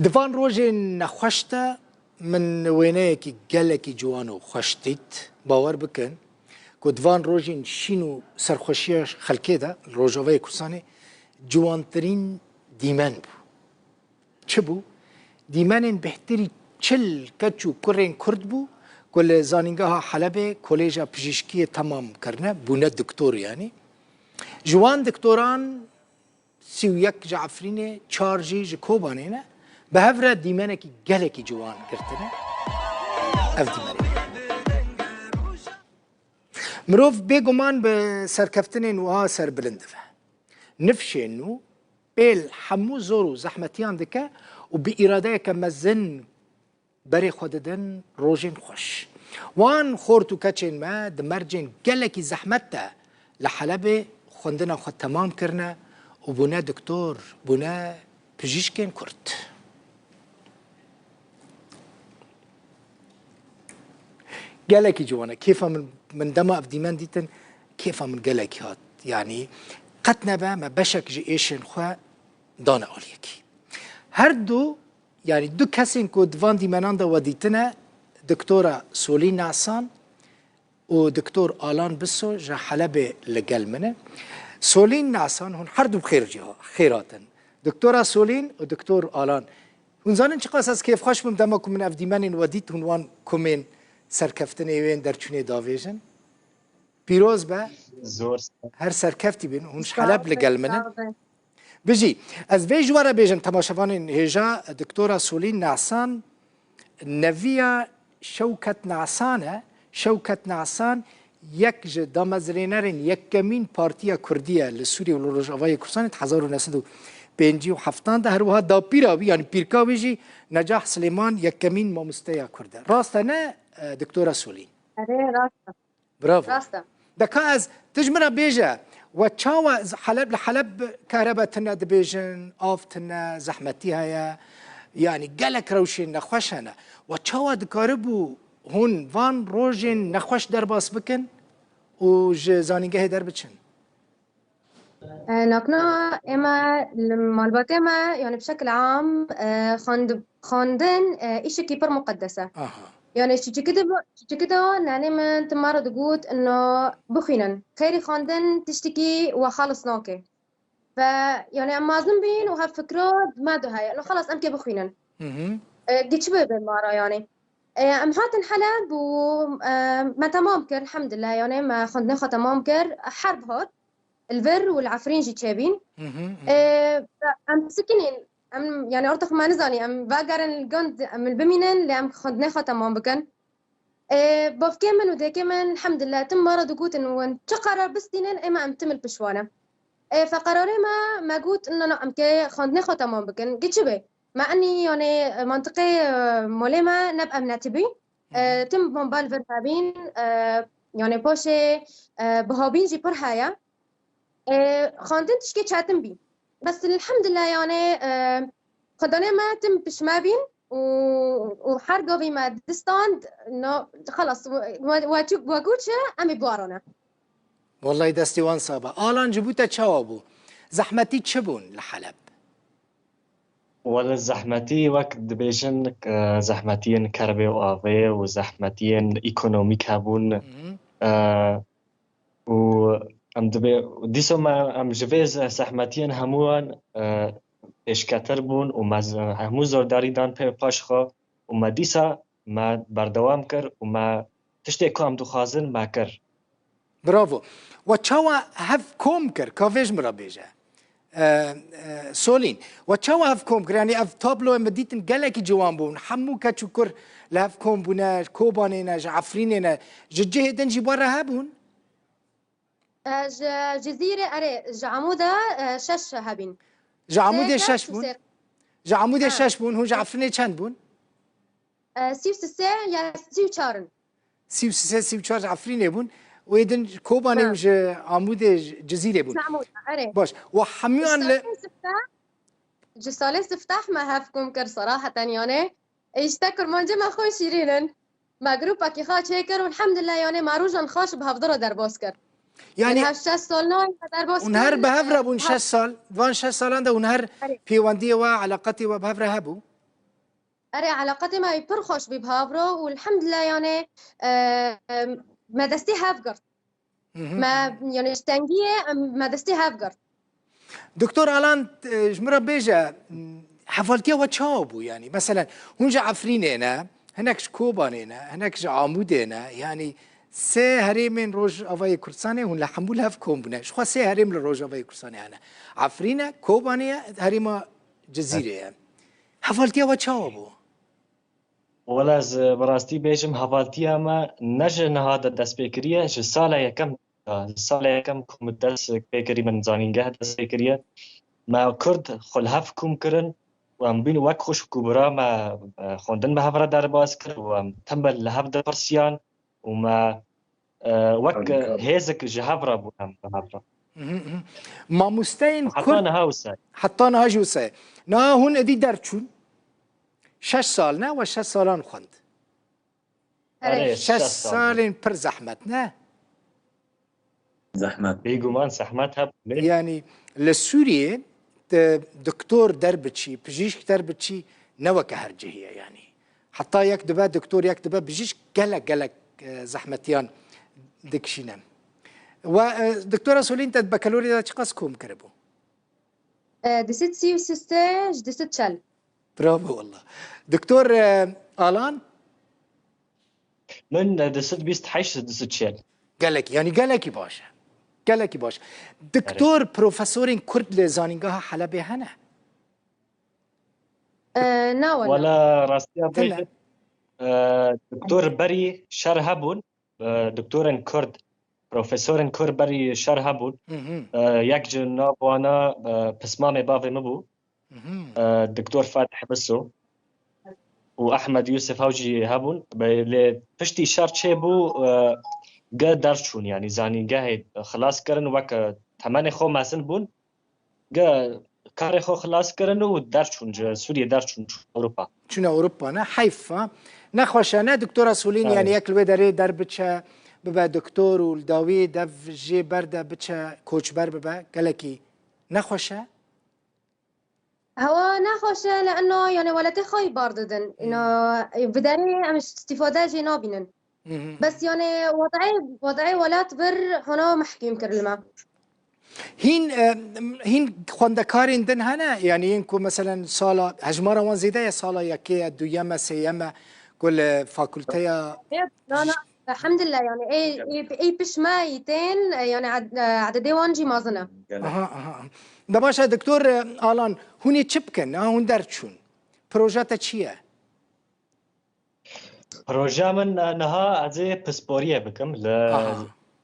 دفان روژه نخوشته من وینه که گلکی جوانو خوشتید باور بکن که دفان روژه شینو سرخوشی خلکه ده روژاوه کسانه جوانترین دیمن بو. چه بو؟ دیمن بهتری چل کچو کرین کرد بو کل زانینگاه حلب کلیجا پزشکی تمام کرنه بونه دکتور یعنی جوان دکتوران 31 جعفرینه 4 جی کوبانه نه به هفره دیمنه که گله کی جوان کرتنه اف دیمنه مروف بگمان به سرکفتن نوها سر بلند فه نفشه نو بیل حمو زورو زحمتیان دکه و بی اراده که مزن بری خوددن روژین خوش وان خورتو کچین ما دمرجین گله کی زحمت ده لحلب خوندنا خود تمام کرنه و بونه دکتور بونه پزشکین کرد قالك جوانا كيف من دما افديمان ديتن كيف من قالك هات يعني قتنا با ما بشك جي ايشن خوا دانا اوليكي هردو يعني دو كاسين كو دفان ديماناندا وديتنا دكتورة سولين نعسان ودكتور آلان بسو جا حلبة لقال منه سولين نعسان هون هردو بخير جها خيراتن دكتورة سولين ودكتور آلان هون زانن چه قاس از كيف خوش بم دما كو من افديمان وديت هون وان كومين سرکفتن ایوین در چونه داویجن پیروز به هر سرکفتی بین اونش حلب لگل منه بجی از وی جواره بیجن تماشاوان هجا دکتورا سولین نعسان نویا شوکت نعسان یک دامزرینرین یک کمین پارتیا کردیه لسوری و لروجاوای کردستان 1957 ده هر وها دا پیرا بی یعنی پیرکا بیجی نجاح سلیمان یک کمین مامستیا کرده راسته نه دكتورة سولين راستا برافو راستا دكا از تجمرا بيجا وتشاوا حلب لحلب كهرباء تنا دبيجن اوف تنا زحمتي هيا يعني قالك روشين نخوشنا وتشاوا دكاربو هون فان روجين نخوش درباس بكن وج زانينجه در بچن نقنا اما المالبات اما يعني بشكل عام خاندن إشي كيبر مقدسة يعني شي كده يعني من تمارا دقوت انه بخينا خيري خاندن تشتكي وخالص نوكي ف يعني اما زنبين وها فكرات ما دو هاي انه خلاص امكي بخينا قد شبه بالمارا يعني ام هاتن حلب و ما تمام كر الحمد لله يعني ما خندنا خا تمام كر حرب هات الفر والعفرين جي تشابين ام سكنين ام يعني ارتخ ما نزاني ام باقرن الجند ام البمينن اللي ام خدنا خا تمام بكن بوف كمن وده كمن الحمد لله تم مرض قوت انه تقرر بس دينن اما ام تم البشوانه فقراري ما قوت انه انا ام كي خدنا خا تمام بكن قلت شبه مع اني يعني منطقي مولما نبقى مناتبي تم موبايل فرهابين يعني بوشي بهابين جي برهايا خاندن تشكي تشاتم بي بس الحمد لله يعني خدنا ما تم بشمابين وحرقوا بما دستاند انه خلص وقوتش امي بوارنا والله دستي وان صابه آلان جبوتا تشاوبو زحمتي تشبون لحلب ولا زحمتي وقت دبيجن زحمتين كربي وآفي وزحمتين ايكونوميك هابون و ام دبي ديسو ما ام جويز زحمتين هموان اشکتر بون و ما همو زورداری دان پی پاشخو و ما دیسا ما بردوام کر و ما تشتی که هم دخوازن ما کر برافو و چاوا هف کوم کر کافیج مرا بیجه سولین و چاوا هف کوم کر یعنی اف تابلو ام دیتن گلکی جوان بون همو کچو کر لهف کوم بونه کوبانینا جعفرینینا ججه دنجی باره هبون جزيرة أري جعمودة شش هبين جعمودة شش بون جعمودة شش بون هو جعفرني چند بون سيو سسة يا سيو چارن سيو سسة سيو چار جعفرني بون ويدن كوباني وج عمودة جزيرة بون جعمودة أري باش وحميان جسالين سفتح ما هفكم كر صراحة يعني اشتكر منجم أخوي شيرين ما جروب أكي خاش هيكر والحمد لله يعني معروجا خاش بهفضره در باسكر يعني هاش 6 سال ناي در باسكر ونهر بهفرة بون 6 سال وان 6 سال عنده ونهر في وندية وعلاقتي وبهفرة هبو أري علاقتي ما يبرخش ببهابرو والحمد لله يعني ما دستي هافقرت ما يعني اشتنجية ما دستي هافقرت. دكتور آلان جمرة بيجا حفلتيها وتشابو يعني مثلا هنجا عفرينينا هناك كوبانينا هناك عامودينا يعني سه هريمين روج أفاي كرساني هن لحمولها في كومبنا شو سه هريم لروج أفاي كرساني أنا عفرينا كوبانيا هريما جزيرة يعني حفلتيها وتشابو ولا براستي بيجم حفلتيها ما نجن هذا دست بكريه جسالة يكم سالة يكم كم دست بكري من زانينجه دست بكريه ما كرد خلهف كم كرن وام بين وقت خوش كبرى ما خوندن بهفرة دار باسكر وام تنبل لهف دبرسيان وما وقت هيزك جهفرة بوهم بهفرة ما مستين حطانا هاوساي حطانا هاجوساي نا هون ادي درتشون 6 سالنا و 6 سالان خوند 6 سالين پر زحمت نه زحمت بيجومان زحمتها يعني لسوريا دكتور دربتشي بجيش دربتشي نوك هرجهية يعني حتى يكتبها دكتور يكتبها بجيش قلق زحمتيان دكشينا ودكتورة سولين تد بكالوريا تشقاسكم كربو دست سي وستة دست شل. برافو والله. دكتور آلان من دست بيست حيش دست شل قالك يعني قالك باشا قالك باشا دكتور بروفيسورين كرد لزانينغاها حلبة هنا نا ولا راستيا بيجت دكتور بري شر هبون دكتور كرد بروفيسور كرد بري شر هبون يك جناب وانا بسمامي بافي مبو دكتور فاتح بسو واحمد يوسف هوجي هبون بشتي شر شيبو قا درشون يعني زاني قاهد خلاص كرن وك ثمانية خو ماسن بون قا كاري خو خلاص كرن ودرشون سوريا درشون اوروبا شنو اوروبا انا حيفا نخوش انا دكتوره سولين يعني ياكل وداري دربتشا ببا دكتور والداوي دف جي برده بتشا كوتش بر ببا قالكي نخوشه هو نخوشه لانه يعني ولا تخوي بارددن انه بداري مش استفاده جي نابينن بس يعني وضعي ولا تبر هنا محكيم كرلما هين خواندكارين دن هنا يعني ينكو مثلا صالة هجمارة وان زيدة صالة يكي دويامة سيامة كل فاكولتيا لا الحمد لله يعني اي بش ما يتين يعني عددي وانجي مازنا ده باشا دكتور آلان هوني تشبكن هون درتشون بروجاتا چيه؟ پروژه من نها از پسپوریه بکم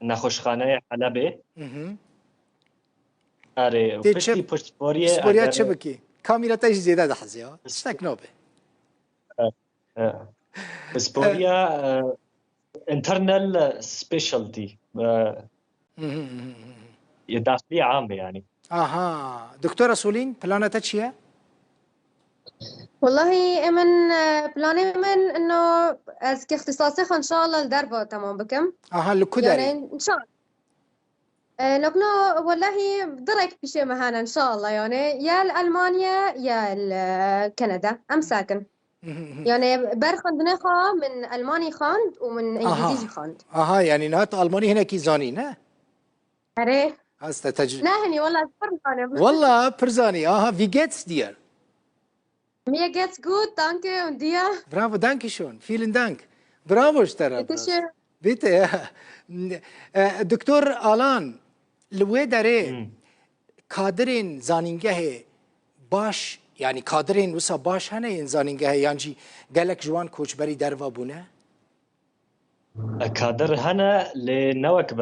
لنخوشخانه حلبه آره پشتی پسپوریه چه بکی؟ کامیرا تایش زیده ده حزی ها؟ اشتاک نابه پسپوریه internal specialty داخلية عامة يعني دكتورة سولين بلانتا چيه؟ والله من بلاني من انه از كاختصاصي ان شاء الله الدربة تمام بكم لكو داري يعني ان شاء الله لكن والله درك بشيء مهانا ان شاء الله يعني يا المانيا يا كندا ام ساكن يعني برخند نخا من الماني خاند ومن انجليزي خاند يعني نهات الماني هنا كي زاني نه اري نهني والله برزاني والله برزاني wie geht's dir Mir geht's gut, danke. Und dir? Bravo, danke schön. Vielen Dank. Bravo, Stara. Bitte schön. Bitte, ja. دكتور آلان لوی داره کادرین زانینگه باش يعني کادرین وسا باش هنه این زانینگه یعنی گلک جوان کوچبری دروا بونه؟ كادر هنا لنوك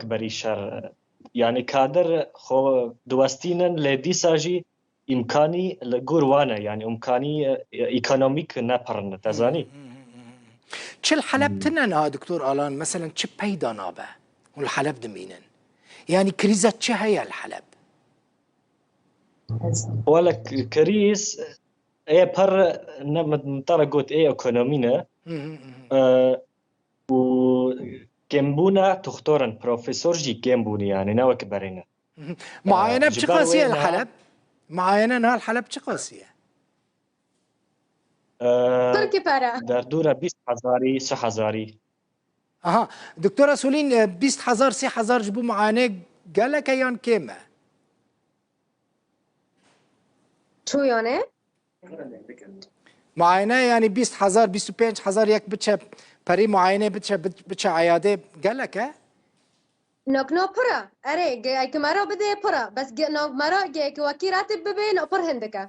بري شر يعني كادر خو دوستينن لدي ساجي امكاني لغوروانا يعني امكاني ايكونوميك نپرن تزاني چل حلب تنن دكتور آلان مثلا چه پیدا نابه والحلب دمينن يعني كريزة چه هي الحلب ولا كريز اي بر نمتر قوت اي ايكونومينا و جنبونا تختارن بروفيسور جي جنبوني يعني نوك برينا معاينة بشي قاسية الحلب معاينة نها الحلب بشي قاسية تركي برا در دور 20,000 30,000. اها دكتوره سولين 20,000 30,000 جبو معاناه قالك يان كيما شو يعني؟ معاینه يعني 20,000 25,000 یک بچه پری معاینه بچه عیاده گلکه؟ نوک نو پرا اره که مرا بده پرا بس نوک مرا که وکی راتب ببه نو پر هندکه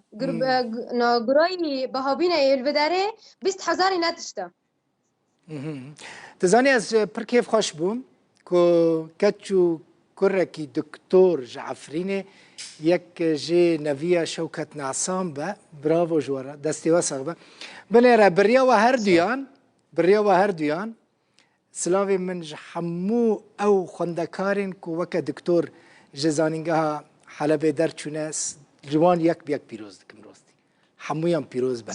نو گروی بهابینه الوداره 20,000 نتشتا تزانی از پر کیف خوش بوم که کچو کرکی دکتور جعفرینه یک جی نویا شوکت نعسام با براو جوارا دستی واسق با بنیره بریا و هر دیان سلاوی من حمو او خندکارین که وکا دکتور جزانینگاه حلبه در چونس جوان یک پیروز دکم راستی حمویان پیروز با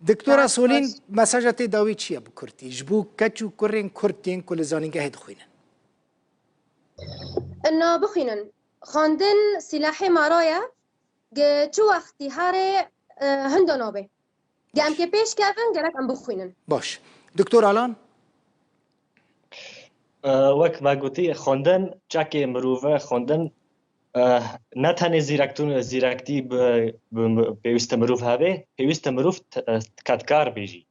دکتورا سولین مساجت داوی چیه بکرتی جبو کچو کرین کرتین کل زانینگاه دخوینن انه بخوینن خواندن سلاحی مرایا چو وقتی هر هندونابه گم که پیش کردن گرک ام بخوینن باش دکتور آلان وەک ماگوتی خوندن چاکێ مرۆڤە خوندن نەتەنێ زیرەکتی پێویستە مرۆڤ هەبێ پێویستە مرۆڤ کاتکار بێژی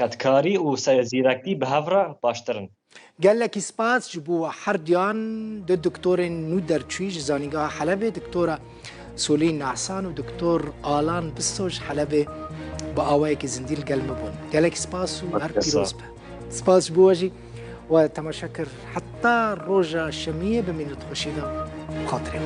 کاتکاری و زیرەکتی بە هەڤرە باشترن گەلێکی سپاس ji bo herdiyan de doktorên nû derçûî ji zanîngeha Helebê doktora Solîn Nehsan û doktor Alan Bisto ji Helebê bi awayekî zindî li gel me bûn gelekî spas û her pîroz be spas ji bo we jî و تماشا کر حتی روژا شمیه بمینت خوشیدم خاطره